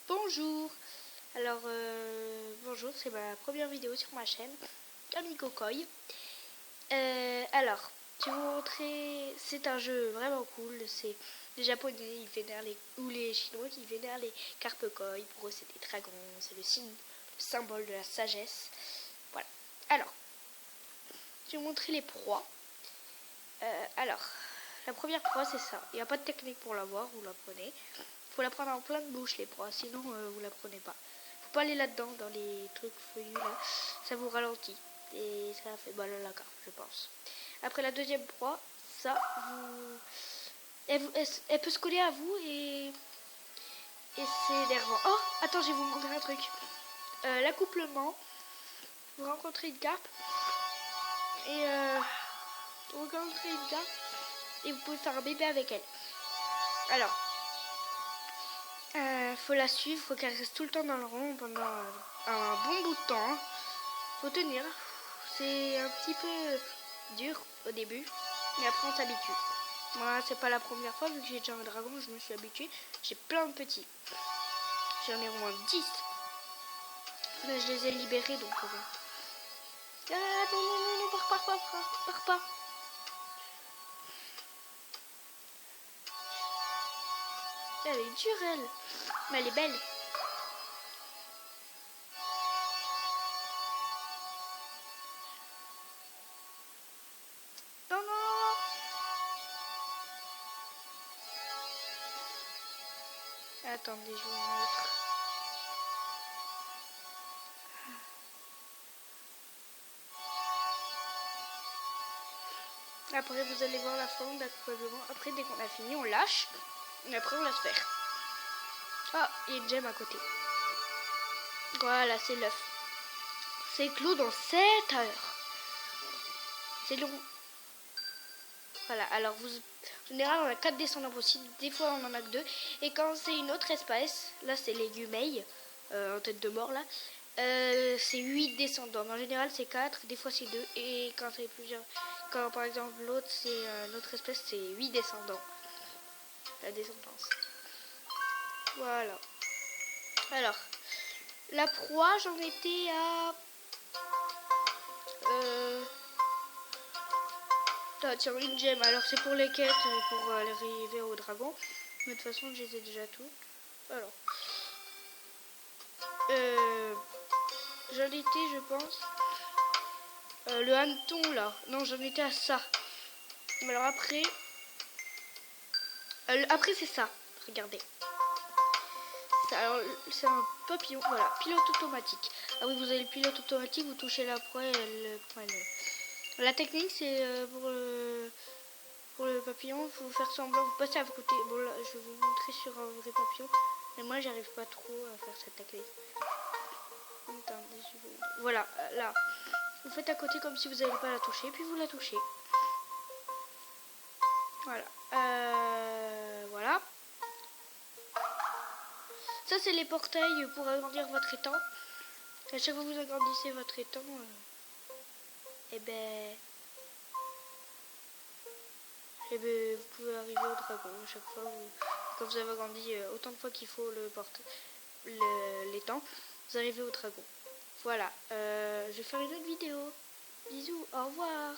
Bonjour. Alors bonjour, c'est ma première vidéo sur ma chaîne Amigo Koi. Alors je vais vous montrer, c'est un jeu vraiment cool. C'est les japonais, ils vénèrent ou les chinois qui vénèrent les carpe koi. Pour eux c'est des dragons, c'est le symbole de la sagesse. Voilà. Alors je vais vous montrer les proies. Alors la première proie c'est ça. Il n'y a pas de technique pour l'avoir, vous la prenez. Faut la prendre en pleine bouche les proies, sinon vous la prenez pas. Faut pas aller là-dedans, dans les trucs feuillus là, ça vous ralentit et ça fait mal à la carte, je pense. Après la deuxième proie, ça elle peut se coller à vous et c'est énervant. Oh, attends, je vais vous montrer un truc. L'accouplement, vous rencontrez une carpe et vous pouvez faire un bébé avec elle. Alors faut la suivre, faut qu'elle reste tout le temps dans le rond pendant un bon bout de temps. Faut tenir. C'est un petit peu dur au début, mais après on s'habitue. Moi, c'est pas la première fois, vu que j'ai déjà un dragon, je me suis habituée. J'ai plein de petits. J'en ai au moins 10. Mais je les ai libérés, donc bon. Ah non, pars pas. Elle est dure, elle. Mais elle est belle. Non. Attendez, je vous montre. Après, vous allez voir la forme d'accouplement. Après, dès qu'on a fini, on lâche. Et après, on laisse faire. Ah, il y a une gemme à côté. Voilà, c'est l'œuf. C'est clos dans 7 heures. C'est long. Voilà, alors en général, on a 4 descendants possibles. Des fois, on en a que 2. Et quand c'est une autre espèce, là, c'est les gumeilles, en tête de mort, là, c'est 8 descendants. Mais en général, c'est 4. Des fois, c'est 2. Et quand c'est plusieurs... Quand, par exemple, l'autre, c'est une autre espèce, c'est 8 descendants. La descendance. Voilà. Alors, la proie, j'en étais à... tiens, une gemme. Alors, c'est pour les quêtes, pour arriver au dragon. Mais de toute façon, je les ai déjà toutes. Alors. J'en étais, je pense. Le hanneton, là. Non, j'en étais à ça. Alors, après... après, c'est ça. Regardez. Alors, c'est un papillon. Voilà, pilote automatique. Ah oui, vous avez le pilote automatique, vous touchez la proie et elle prend elle. La technique, c'est pour le papillon, il faut faire semblant, vous passez à côté. Bon, là, je vais vous montrer sur un vrai papillon. Mais moi, j'arrive pas trop à faire cette technique. Attendez, voilà, là. Vous faites à côté comme si vous n'allez pas la toucher, puis vous la touchez. Voilà. Voilà. Ça, c'est les portails pour agrandir votre étang. À chaque fois que vous agrandissez votre étang, eh ben, vous pouvez arriver au dragon. À chaque fois, quand vous avez agrandi autant de fois qu'il faut l'étang, vous arrivez au dragon. Voilà. Je vais faire une autre vidéo. Bisous, au revoir.